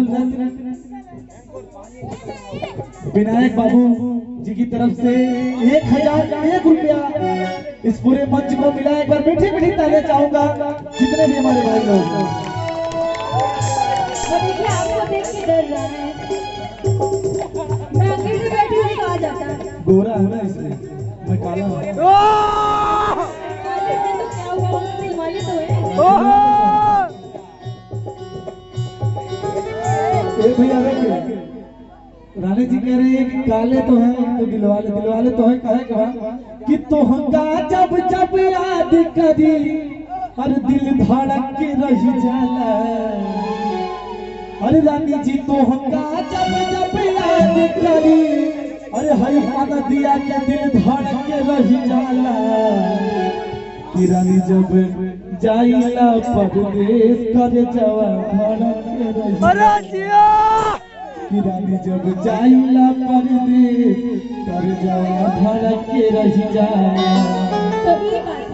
बोल रहे विनायक बाबू जी की तरफ से 1001 रुपया इस पूरे मंच को मिला। एक बार मीठी मीठी तालियां चाहूंगा जितने भी हमारे भाई लोग। देखिए आपको देख के डर रहा है, मैं अकेले बैठी हुई कहा जाता है। गोरा है ना इसलिए, मैं काला हूँ। काले से तो क्या हुआ, हिमालय तो है। भैया रानी जी कह रहे हैं कि काले तो हैं तो दिलवाले तो है कहे कहा कि तोहका जब जब याद करी हर दिल धड़क के रही जाला। अरे रानी जी तोहका जब जब याद करी अरे हई खाना दिया के दिल धड़क के रही जाला। कि रानी जब जाइला परदेश कर जवा धड़क के रही कि रानी जब जाइला परदेश कर जवा धड़क के रही जाला। तो ये बात